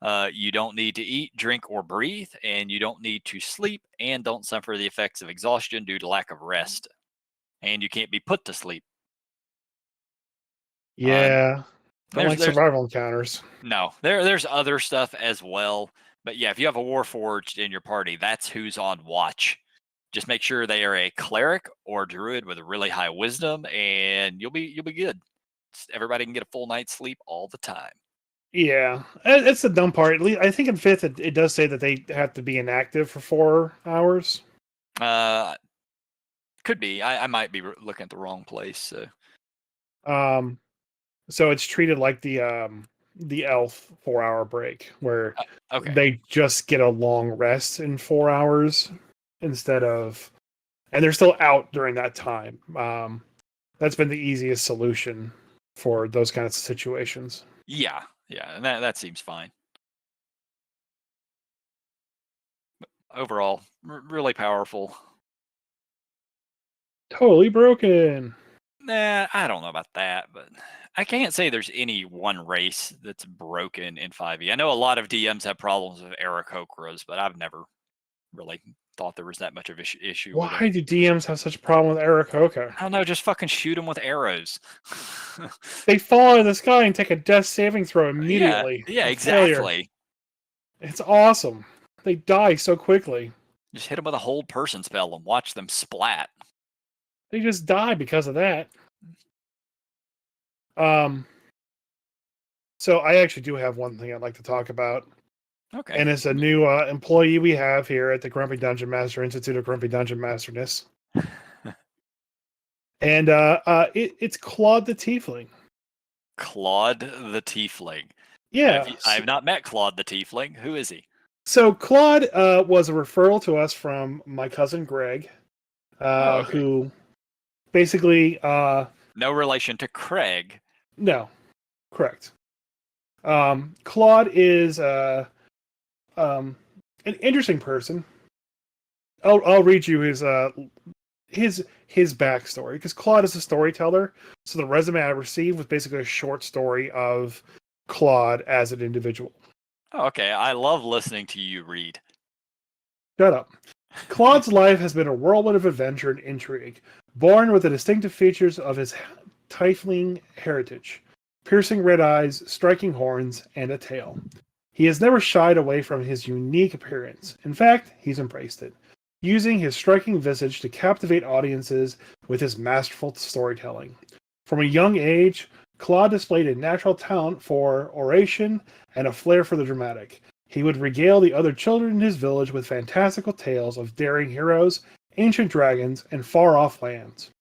You don't need to eat, drink, or breathe, and you don't need to sleep, and don't suffer the effects of exhaustion due to lack of rest. And you can't be put to sleep. Uh, Yeah, don't like there's survival encounters. no, there's other stuff as well, but yeah, if you have a Warforged in your party, that's who's on watch. Just make sure they are a cleric or a druid with a really high wisdom, and you'll be good. Everybody can get a full night's sleep all the time. Yeah, it's the dumb part. At least I think in fifth it does say that they have to be inactive for 4 hours. Uh, could be. I might be looking at the wrong place. So. Um, so it's treated like the elf 4 hour break, where Okay. they just get a long rest in 4 hours instead of, and they're still out during that time. That's been the easiest solution for those kinds of situations. Yeah, yeah, and that seems fine. Overall, really powerful. Totally broken. Nah, I don't know about that, but I can't say there's any one race that's broken in 5e. I know a lot of DMs have problems with Aarakocras, but I've never really thought there was that much of an issue with Why it. do DMs have such a problem with Aarakocra? I don't know, just fucking shoot them with arrows. They fall out of the sky and take a death saving throw Yeah, immediately. yeah, A failure. exactly. It's awesome. They die so quickly. Just hit them with a hold person spell and watch them splat. They just die because of that. So I actually do have one thing I'd like to talk about. Okay. And it's a new employee we have here at the Grumpy Dungeon Master Institute of Grumpy Dungeon Masterness. And it's Claude the Tiefling. Claude the Tiefling. Yeah. I have not met Claude the Tiefling. Who is he? So Claude was a referral to us from my cousin Greg, Okay. who basically... no relation to Craig. No, correct. Claude is an interesting person. I'll read you his backstory, because Claude is a storyteller. So the resume I received was basically a short story of Claude as an individual. Oh, okay, I love listening to you read. Shut up. Claude's life has been a whirlwind of adventure and intrigue, born with the distinctive features of his tiefling heritage: piercing red eyes, striking horns, and a tail. He has never shied away from his unique appearance. In fact, he's embraced it, using his striking visage to captivate audiences with his masterful storytelling. From a young age, Claude displayed a natural talent for oration and a flair for the dramatic. He would regale the other children in his village with fantastical tales of daring heroes, ancient dragons, and far-off lands.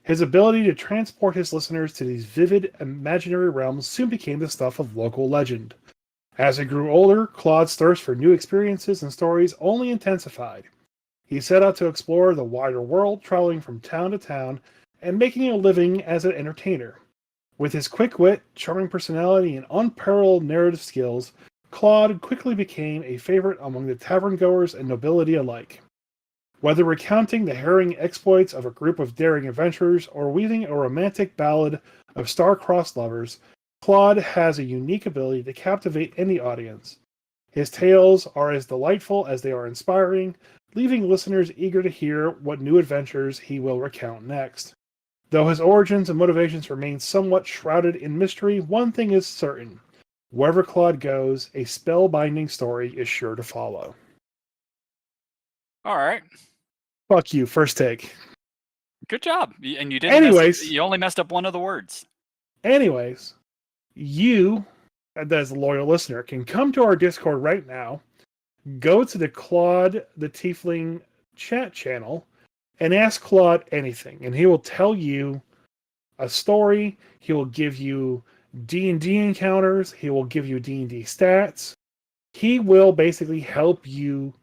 His ability to transport his listeners to these vivid, imaginary realms soon became the stuff of local legend. As he grew older, Claude's thirst for new experiences and stories only intensified. He set out to explore the wider world, traveling from town to town and making a living as an entertainer. With his quick wit, charming personality, and unparalleled narrative skills, Claude quickly became a favorite among the tavern-goers and nobility alike. Whether recounting the harrowing exploits of a group of daring adventurers or weaving a romantic ballad of star-crossed lovers, Claude has a unique ability to captivate any audience. His tales are as delightful as they are inspiring, leaving listeners eager to hear what new adventures he will recount next. Though his origins and motivations remain somewhat shrouded in mystery, one thing is certain: wherever Claude goes, a spellbinding story is sure to follow. All right. Fuck you, first take. Good job. And you didn't Anyways. you only messed up one of the words. Anyways, you, as a loyal listener, can come to our Discord right now, go to the Claude the Tiefling chat channel, and ask Claude anything, and he will tell you a story. He will give you D&D encounters. He will give you D&D stats. He will basically help you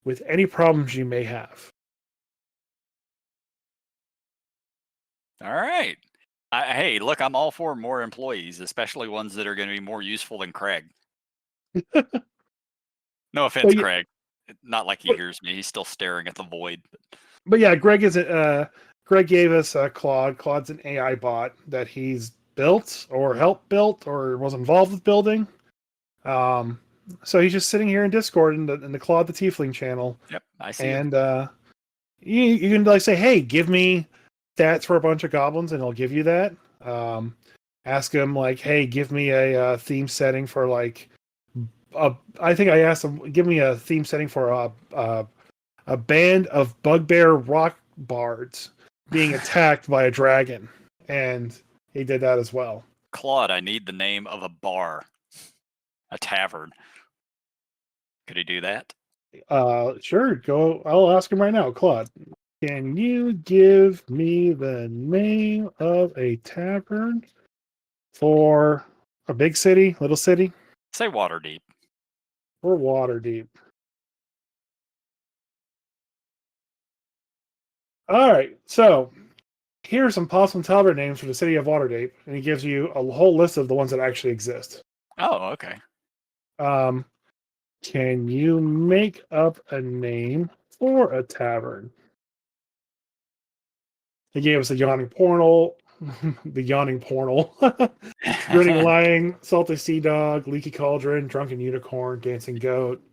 with any problems you may have. All right. Hey, look, I'm all for more employees, especially ones that are going to be more useful than Craig. No offense, Craig. Not like he hears me. He's still staring at the void. But yeah, Greg gave us Claude. Claude's an AI bot that he's built or helped built or was involved with building. So he's just sitting here in Discord in the Claude the Tiefling channel. Yep, I see. And you can like say, hey, give me stats for a bunch of goblins, and he'll give you that. Ask him like, hey, give me a theme setting for like. I think I asked him, give me a theme setting for a band of bugbear rock bards being attacked by a dragon, and he did that as well. Claude, I need the name of a bar, a tavern. Could he do that? Sure. Go. I'll ask him right now. Claude, can you give me the name of a tavern for a big city, little city? Say Waterdeep. Or Waterdeep. All right. So here are some possible tavern names for the city of Waterdeep, and he gives you a whole list of the ones that actually exist. Oh, okay. Can you make up a name for a tavern? He gave us the Yawning Portal, Grinning Lion, Salty Sea Dog, Leaky Cauldron, Drunken Unicorn, Dancing Goat,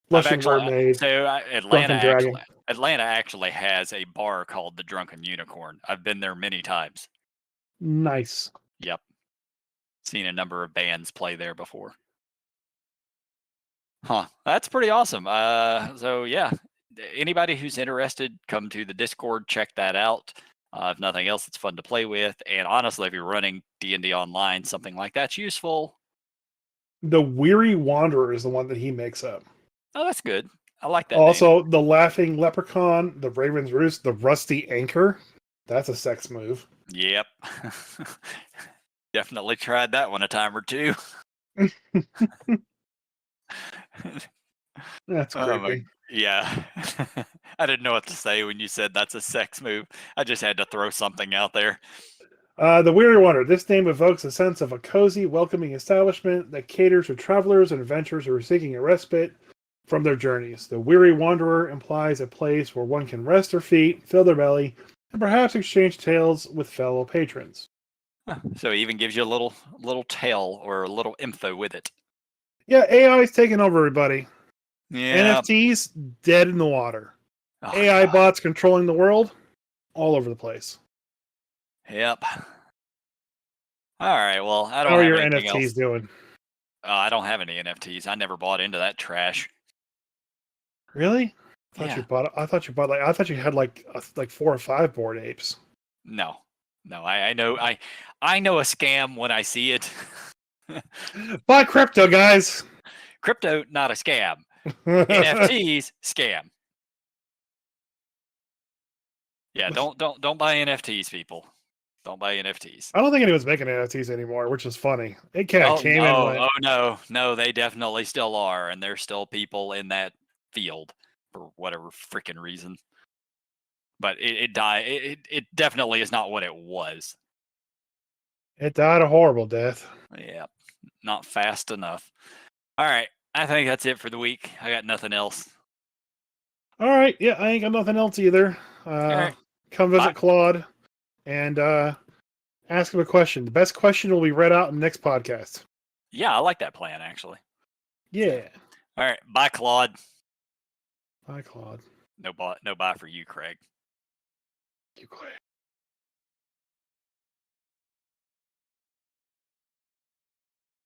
Blushing Mermaid, Drunken Dragon. Atlanta actually has a bar called the Drunken Unicorn. I've been there many times. Nice. Yep. Seen a number of bands play there before. Huh. That's pretty awesome. So yeah, anybody who's interested, come to the Discord, check that out. If nothing else, it's fun to play with. And honestly, if you're running D&D online, something like that's useful. The Weary Wanderer is the one that he makes up. Oh, that's good. I like that. Also, the Laughing Leprechaun, the Raven's Roost, the Rusty Anchor. That's a sex move. Yep. Definitely tried that one a time or two. That's creepy. Yeah. I didn't know what to say when you said that's a sex move. I just had to throw something out there. The Weary Wanderer. This name evokes a sense of a cozy, welcoming establishment that caters to travelers and adventurers who are seeking a respite from their journeys. The Weary Wanderer implies a place where one can rest their feet, fill their belly, and perhaps exchange tales with fellow patrons. So it even gives you a little tale or a little info with it. Yeah, AI is taking over everybody. Yeah. NFTs dead in the water. Oh, AI God. bots controlling the world all over the place. Yep. All right. Well, I don't How are have your anything NFTs else. doing? I don't have any NFTs. I never bought into that trash. Really? I Yeah. thought you had like 4 or 5 Bored Apes. No. I know a scam when I see it. Buy crypto, guys. Crypto, not a scam. NFTs, scam. Yeah, don't buy NFTs, people. Don't buy NFTs. I don't think anyone's making NFTs anymore, which is funny. It kind of came and went. No, they definitely still are, and there's still people in that field for whatever freaking reason. But it died. It definitely is not what it was. It died a horrible death. Yeah, not fast enough. All right, I think that's it for the week. I got nothing else. All right, yeah, I ain't got nothing else either. right. Come visit Bye. Claude and ask him a question. The best question will be read out in the next podcast. Yeah, I like that plan actually. Yeah. All right, bye, Claude. Bye, Claude. No bye for you, Craig. You, Craig.